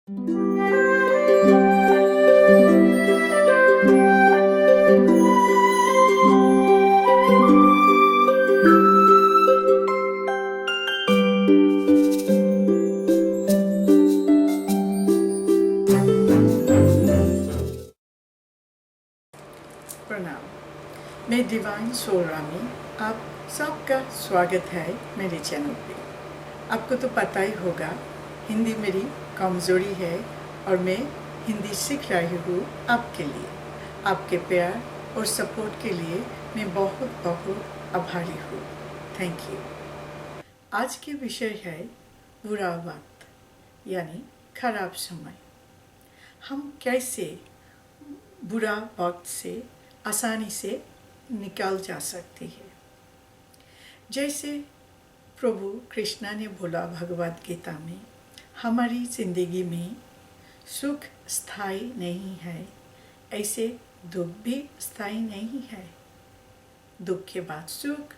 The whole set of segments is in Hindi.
प्रणाम। मैं डिवाइन सोल रामी, आप सबका स्वागत है मेरे चैनल पे। आपको तो पता ही होगा हिंदी मेरी कमज़ोरी है और मैं हिंदी सीख रही हूँ आपके लिए। आपके प्यार और सपोर्ट के लिए मैं बहुत बहुत आभारी हूँ। Thank you. आज के विषय है बुरा वक्त यानी खराब समय। हम कैसे बुरा वक्त से आसानी से निकल जा सकती है। जैसे प्रभु कृष्णा ने बोला भगवद गीता में, हमारी ज़िंदगी में सुख स्थायी नहीं है, ऐसे दुख भी स्थायी नहीं है। दुख के बाद सुख,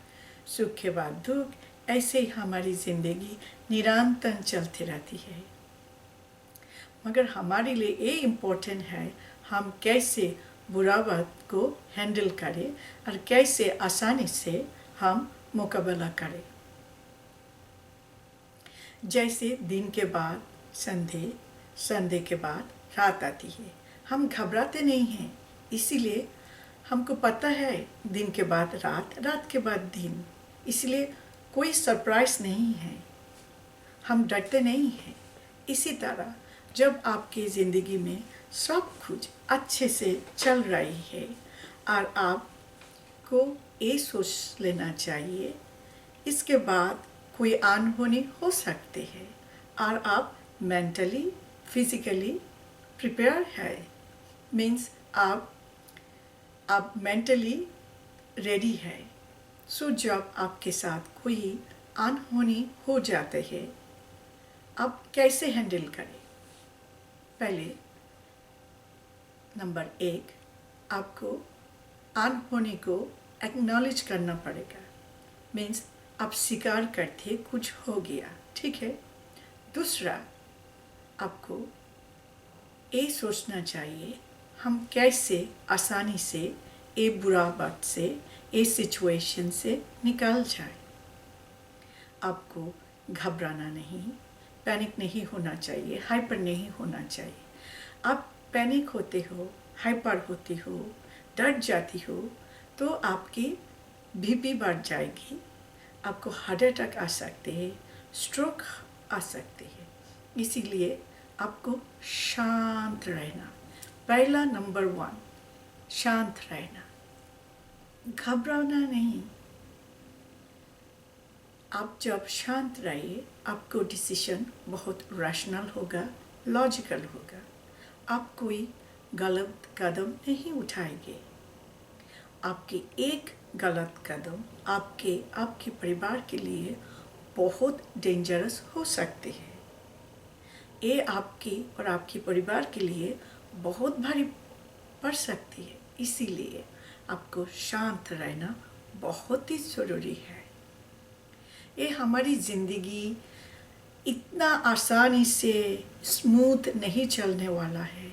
सुख के बाद दुख, ऐसे ही हमारी ज़िंदगी निरंतर चलती रहती है। मगर हमारे लिए ये इम्पोर्टेंट है हम कैसे बुरा वक्त को हैंडल करें और कैसे आसानी से हम मुकाबला करें। जैसे दिन के बाद संध्या, संध्या के बाद रात आती है, हम घबराते नहीं हैं, इसीलिए हमको पता है दिन के बाद रात, रात के बाद दिन, इसलिए कोई सरप्राइज नहीं है, हम डरते नहीं हैं। इसी तरह जब आपकी ज़िंदगी में सब कुछ अच्छे से चल रही है और आपको ये सोच लेना चाहिए इसके बाद कोई अनहोनी हो सकती है और आप मेंटली फिजिकली प्रिपेयर है, मीन्स आप मेंटली रेडी है। सो जब आपके साथ कोई अनहोनी हो जाते हैं, आप कैसे हैंडल करें? पहले नंबर 1, आपको अनहोनी को एक्नॉलेज करना पड़ेगा, मीन्स आप स्वीकार करते कुछ हो गया, ठीक है। दूसरा, आपको ये सोचना चाहिए हम कैसे आसानी से ये बुरा वक्त से, ये सिचुएशन से निकल जाए। आपको घबराना नहीं, पैनिक नहीं होना चाहिए, हाइपर नहीं होना चाहिए। आप पैनिक होते हो, हाइपर होती हो, डर जाती हो तो आपकी बीपी बढ़ जाएगी, आपको हार्ट अटैक आ सकते हैं, स्ट्रोक आ सकते हैं। इसीलिए आपको शांत रहना, पहला नंबर 1 शांत रहना, घबराना नहीं। आप जब शांत रहिए आपको डिसीजन बहुत रैशनल होगा, लॉजिकल होगा, आप कोई गलत कदम नहीं उठाएंगे। आपकी एक गलत कदम आपके परिवार के लिए बहुत डेंजरस हो सकती है। ये आपकी और आपके परिवार के लिए बहुत भारी पड़ सकती है, इसीलिए आपको शांत रहना बहुत ही ज़रूरी है। ये हमारी ज़िंदगी इतना आसानी से स्मूथ नहीं चलने वाला है।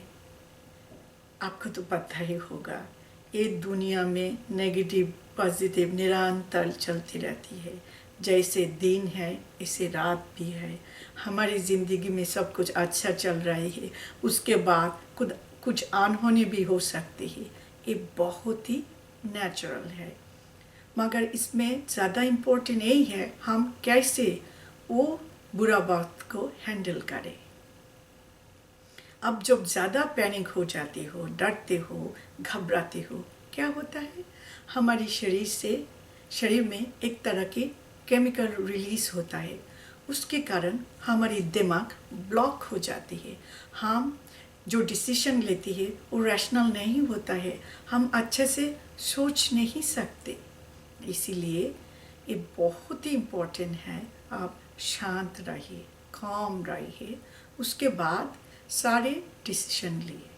आपको तो पता ही होगा ये दुनिया में नेगेटिव पॉजिटिव निरंतर चलती रहती है। जैसे दिन है ऐसे रात भी है। हमारी ज़िंदगी में सब कुछ अच्छा चल रही है, उसके बाद कुछ अनहोनी भी हो सकती है। ये बहुत ही नेचुरल है, मगर इसमें ज़्यादा इम्पोर्टेंट यही है हम कैसे वो बुरा वक्त को हैंडल करें। अब जब ज़्यादा पैनिक हो जाते हो, डरते हो, घबराते हो, क्या होता है हमारी शरीर में एक तरह के केमिकल रिलीज़ होता है, उसके कारण हमारी दिमाग ब्लॉक हो जाती है। हम जो डिसीजन लेती है वो रैशनल नहीं होता है, हम अच्छे से सोच नहीं सकते। इसीलिए ये बहुत ही इम्पोर्टेंट है आप शांत रहिए, काम रहिए, उसके बाद सारे डिसीजन लिए,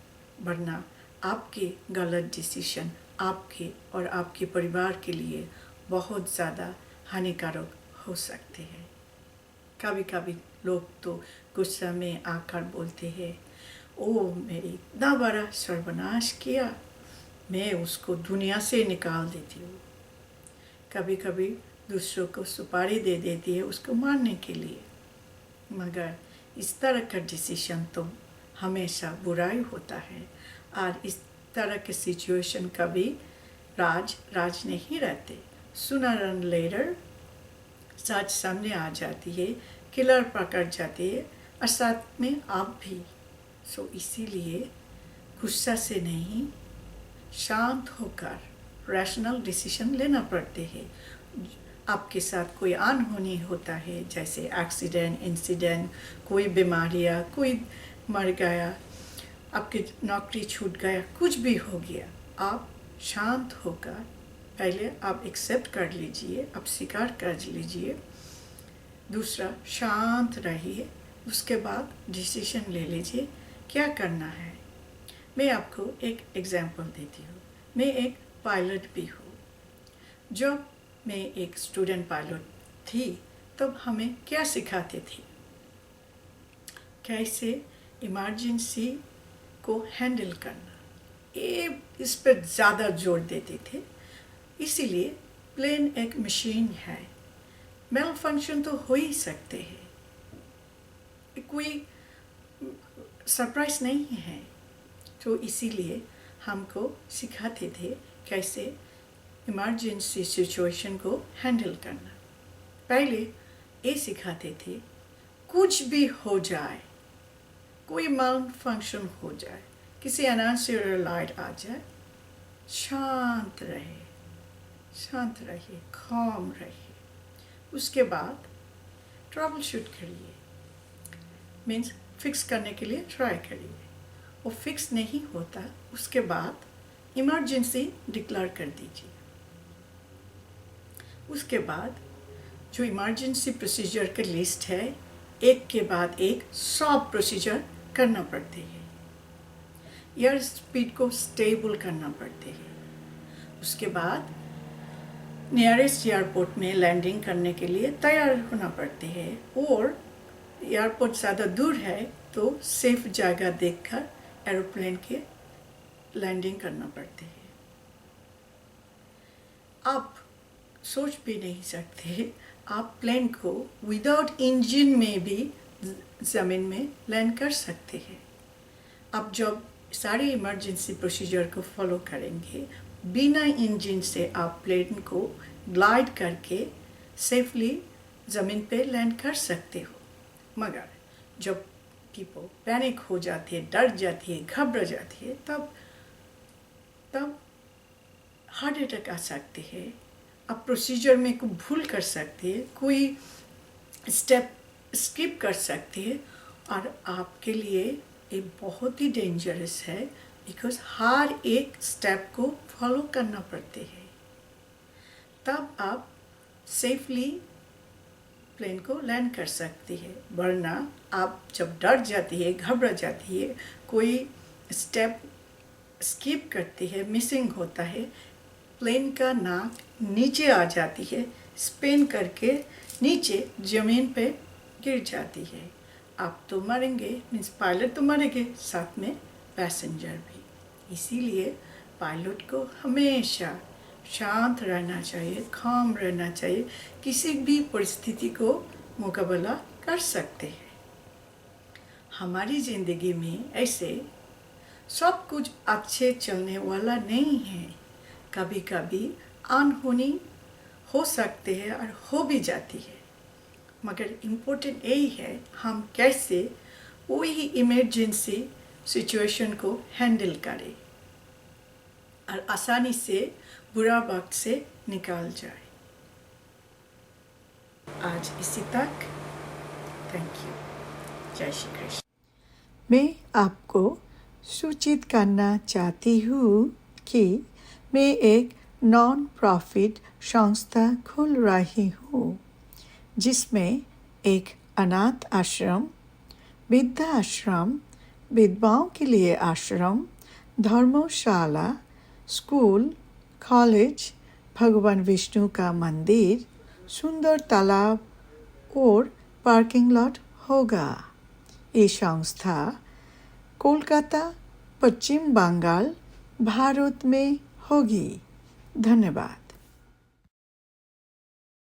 वरना आपके गलत डिसीजन आपके और आपके परिवार के लिए बहुत ज़्यादा हानिकारक हो सकते हैं। कभी कभी लोग तो गुस्सा में आकर बोलते हैं, ओ मेरी इतना बड़ा सर्वनाश किया, मैं उसको दुनिया से निकाल देती हूँ। कभी कभी दूसरों को सुपारी दे देती है उसको मारने के लिए। मगर इस तरह का डिसीजन तो हमेशा बुराई होता है, और इस तरह के सिचुएशन कभी राज नहीं रहते। सूनर एंड लेटर सच सामने आ जाती है, किलर पकड़ जाती है, और साथ में आप भी। सो इसीलिए गुस्सा से नहीं, शांत होकर रैशनल डिसीजन लेना पड़ते हैं। आपके साथ कोई अनहोनी होता है, जैसे एक्सीडेंट, इंसिडेंट, कोई बीमारियाँ, कोई मर गया, आपकी नौकरी छूट गया, कुछ भी हो गया, आप शांत होकर पहले आप एक्सेप्ट कर लीजिए, आप स्वीकार कर लीजिए। दूसरा, शांत रहिए, उसके बाद डिसीजन ले लीजिए क्या करना है। मैं आपको एक एग्जांपल देती हूँ। मैं एक पायलट भी हूँ। जब मैं एक स्टूडेंट पायलट थी तब हमें क्या सिखाते थे, कैसे इमरजेंसी को हैंडल करना, ये इस पर ज़्यादा जोर देते थे। इसीलिए प्लेन एक मशीन है, मेल फंक्शन तो हो ही सकते हैं, कोई सरप्राइज नहीं है। तो इसीलिए हमको सिखाते थे कैसे इमरजेंसी सिचुएशन को हैंडल करना। पहले ये सिखाते थे, कुछ भी हो जाए, कोई माल फंक्शन हो जाए, किसी अननेसेसरी लाइट आ जाए, शांत रहे, शांत रहिए, calm रहिए। उसके बाद ट्रबल शूट करिए, मीन्स फिक्स करने के लिए ट्राई करिए। वो फिक्स नहीं होता, उसके बाद इमरजेंसी डिक्लेयर कर दीजिए। उसके बाद जो इमरजेंसी प्रोसीजर के लिस्ट है, एक के बाद एक सब प्रोसीजर करना पड़ते हैं। एयर स्पीड को स्टेबल करना पड़ते हैं। उसके बाद नियरेस्ट एयरपोर्ट में लैंडिंग करने के लिए तैयार होना पड़ते हैं, और एयरपोर्ट ज़्यादा दूर है तो सेफ जगह देखकर एरोप्लेन के लैंडिंग करना पड़ते हैं। आप सोच भी नहीं सकते, आप प्लेन को विदाउट इंजन में भी ज़मीन में लैंड कर सकते हैं। आप जब सारे इमरजेंसी प्रोसीजर को फॉलो करेंगे, बिना इंजन से आप प्लेन को ग्लाइड करके सेफली ज़मीन पे लैंड कर सकते हो। मगर जब पीपल पैनिक हो जाती है, डर जाती है, घबरा जाती है, तब हार्ट अटैक आ सकते हैं। आप प्रोसीजर में कोई भूल कर सकते हैं, कोई स्टेप स्किप कर सकते हैं, और आपके लिए ये बहुत ही डेंजरस है, बिकॉज हर एक स्टेप को फॉलो करना पड़ते हैं। तब आप सेफली प्लेन को लैंड कर सकती है। वरना आप जब डर जाती है, घबरा जाती है, कोई स्टेप स्किप करती है, मिसिंग होता है, प्लेन का नाक नीचे आ जाती है, स्पिन करके नीचे ज़मीन पे गिर जाती है। आप तो मरेंगे, मीन्स पायलट तो मरेंगे, साथ में पैसेंजर भी। इसीलिए पायलट को हमेशा शांत रहना चाहिए, calm रहना चाहिए, किसी भी परिस्थिति को मुकाबला कर सकते हैं। हमारी ज़िंदगी में ऐसे सब कुछ अच्छे चलने वाला नहीं है। कभी कभी अनहोनी हो सकते हैं और हो भी जाती है, मगर इम्पोर्टेंट यही है हम कैसे वही इमरजेंसी सिचुएशन को हैंडल करें और आसानी से बुरा वक्त से निकाल जाए। आज इसी तक, थैंक यू, जय श्री कृष्ण। मैं आपको सूचित करना चाहती हूँ कि मैं एक नॉन प्रॉफिट संस्था खोल रही हूँ, जिसमें एक अनाथ आश्रम, वृद्धा आश्रम, विधवाओं के लिए आश्रम, धर्मशाला, स्कूल, कॉलेज, भगवान विष्णु का मंदिर, सुंदर तालाब और पार्किंग लॉट होगा। ये संस्था कोलकाता, पश्चिम बंगाल, भारत में होगी। धन्यवाद।